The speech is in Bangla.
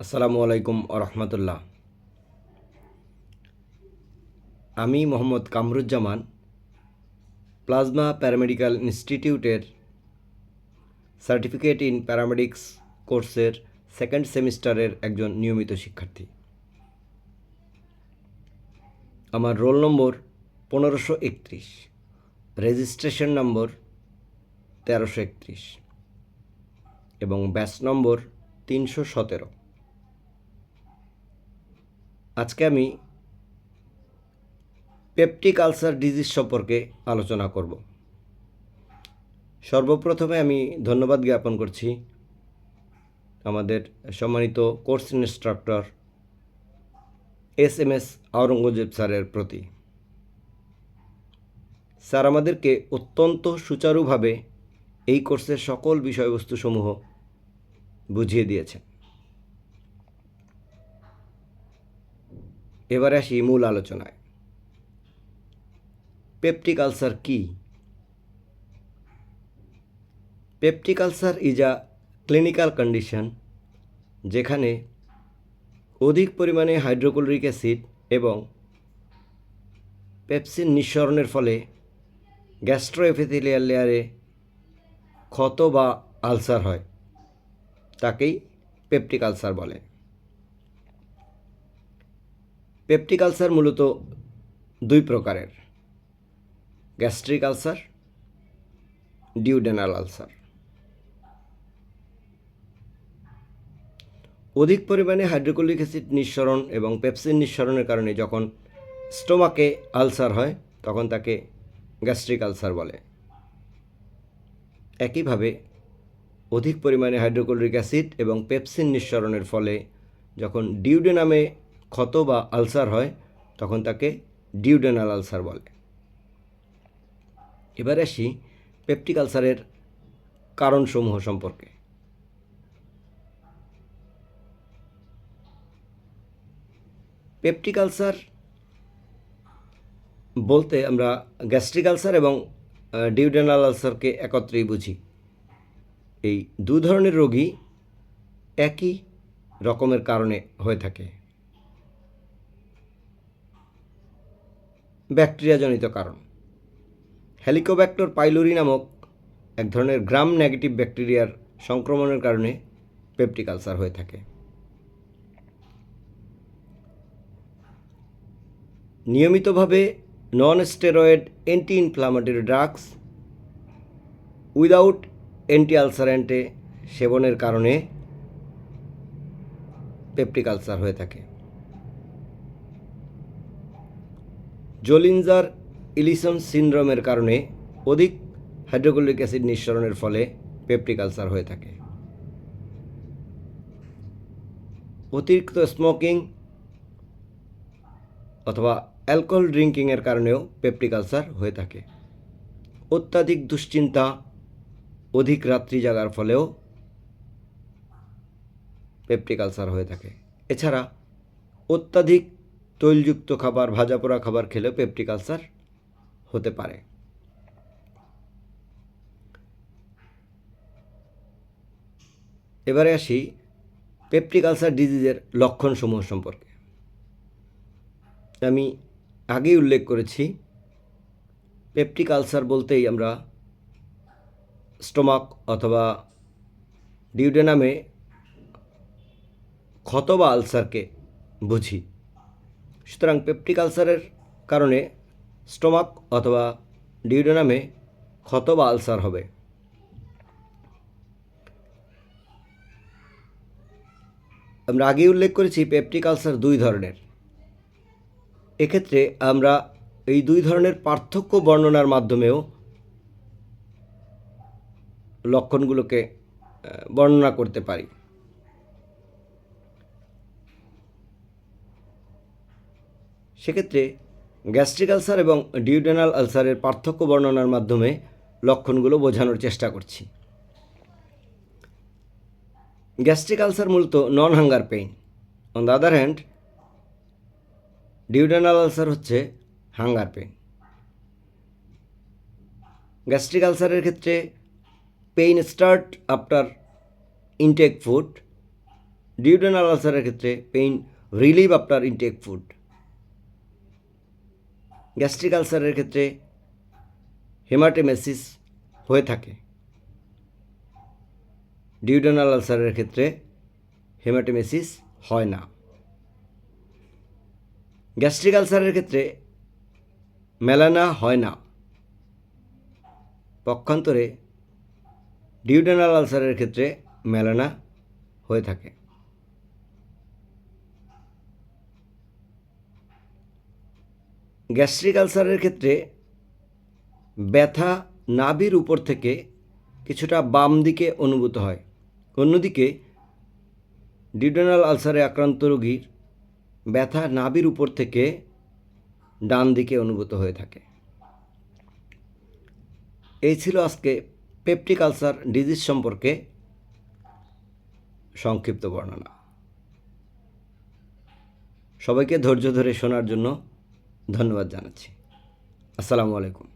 আসসালামু আলাইকুম রহমতুল্লাহ। আমি মোহাম্মদ কামরুজ্জামান প্লাজমা প্যারামেডিক্যাল ইনস্টিটিউটের সার্টিফিকেট ইন প্যারামেডিক্স কোর্সের সেকেন্ড সেমিস্টারের একজন নিয়মিত শিক্ষার্থী। আমার রোল নম্বর 1531, রেজিস্ট্রেশন নম্বর 1331 এবং ব্যাচ নম্বর 317। আজকে আমি পেপটিক আলসার ডিজিজ সম্পর্কে আলোচনা করব। সর্বপ্রথমে আমি ধন্যবাদ জ্ঞাপন করছি আমাদের সম্মানিত কোর্স ইনস্ট্রাক্টর SMS আওরঙ্গজেব স্যারের প্রতি। স্যার আমাদেরকে অত্যন্ত সুচারুভাবে এই কোর্সের সকল বিষয়বস্তুসমূহ বুঝিয়ে দিয়েছেন। এবারে আসি মূল আলোচনায়। পেপটিক আলসার কী? Peptic ulcer is a clinical condition যেখানে অধিক পরিমাণে হাইড্রোক্লোরিক অ্যাসিড এবং পেপসিন নিঃসরণের ফলে গ্যাস্ট্রোএপিথেলিয়াল লেয়ারে ক্ষত বা আলসার হয়, তাকেই পেপটিক আলসার বলে। পেপটিক আলসার মূলত দুই প্রকারের: গ্যাস্ট্রিক আলসার, ডিউডেনাল আলসার। অধিক পরিমাণে হাইড্রোক্লোরিক অ্যাসিড নিঃসরণ এবং পেপসিন নিঃসরণের কারণে যখন স্টোমাকে আলসার হয় তখন তাকে গ্যাস্ট্রিক আলসার বলে। একইভাবে অধিক পরিমাণে হাইড্রোক্লোরিক অ্যাসিড এবং পেপসিন নিঃসরণের ফলে যখন ডিউডেনামে ক্ষত বা আলসার হয় তখন তাকে ডিউডেনাল আলসার বলে। এবার আসি পেপটিক আলসারের কারণসমূহ সম্পর্কে। পেপটিক আলসার বলতে আমরা গ্যাস্ট্রিক আলসার এবং ডিউডেনাল আলসারকে একত্রেই বুঝি। এই দু ধরনের রোগী একই রকমের কারণে হয়ে থাকে। ব্যাকটেরিয়াজনিত কারণ: হেলিকোব্যাক্টর পাইলোরি নামক এক ধরনের গ্রাম নেগেটিভ ব্যাকটেরিয়ার সংক্রমণের কারণে পেপটিক আলসার হয়ে থাকে। নিয়মিতভাবে non steroid anti inflammatory drugs without anti আলসারেন্টে সেবনের কারণে পেপটিক আলসার হয়ে থাকে। জোলিঞ্জার ইলিসন সিনড্রোমের কারণে অধিক হাইড্রোক্লোরিক অ্যাসিড নিঃসরণের ফলে পেপটিক আলসার হয়ে থাকে। অতিরিক্ত স্মোকিং অথবা অ্যালকোহল ড্রিঙ্কিংয়ের কারণেও পেপটিক আলসার হয়ে থাকে। অত্যাধিক দুশ্চিন্তা, অধিক রাত্রি জাগার ফলেও পেপটিক আলসার হয়ে থাকে। এছাড়া অত্যাধিক তৈলযুক্ত খাবার, ভাজা পোড়া খাবার খেলেও পেপটিক আলসার হতে পারে। এবারে আসি পেপটিক আলসার ডিজিজের লক্ষণসমূহ সম্পর্কে। আমি আগেই উল্লেখ করেছি, পেপটিক আলসার বলতেই আমরা স্টোমাক অথবা ডিউডেনামে ক্ষত বা আলসারকে বুঝি। সুতরাং পেপটিক আলসারের কারণে স্টোমাক অথবা ডিউডেনামে ক্ষত বা আলসার হবে। আমরা আগেই উল্লেখ করেছি পেপটিক আলসার দুই ধরনের। এক্ষেত্রে আমরা এই দুই ধরনের পার্থক্য বর্ণনার মাধ্যমেও লক্ষণগুলোকে বর্ণনা করতে পারি। সেক্ষেত্রে গ্যাস্ট্রিক আলসার এবং ডিউডেনাল আলসারের পার্থক্য বর্ণনার মাধ্যমে লক্ষণগুলো বোঝানোর চেষ্টা করছি। গ্যাস্ট্রিক আলসার মূলত non hunger pain. On the other hand duodenal ulcer হচ্ছে হাঙ্গার পেইন। গ্যাস্ট্রিক আলসারের ক্ষেত্রে pain start after intake food duodenal আলসারের ক্ষেত্রে pain relieve after intake food. Gastric আলসারের ক্ষেত্রে হেমাটেমেসিস হয়ে থাকে। ডিউডেনাল আলসারের ক্ষেত্রে হেমাটেমেসিস হয় না। গ্যাস্ট্রিক আলসারের ক্ষেত্রে মেলানা হয় না। পক্ষান্তরে ডিউডেনাল আলসারের ক্ষেত্রে মেলানা হয়ে থাকে। গ্যাস্ট্রিক আলসারের ক্ষেত্রে ব্যথা নাভির উপর থেকে কিছুটা বাম দিকে অনুভূত হয়। অন্যদিকে ডিউডেনাল আলসারে আক্রান্ত রোগীর ব্যথা নাভির উপর থেকে ডান দিকে অনুভূত হয়ে থাকে। এই ছিল আজকে পেপটিক আলসার ডিজিজ সম্পর্কে সংক্ষিপ্ত বর্ণনা। সবাইকে ধৈর্য ধরে শোনার জন্য ধন্যবাদ জানাচ্ছি। আসসালামু আলাইকুম।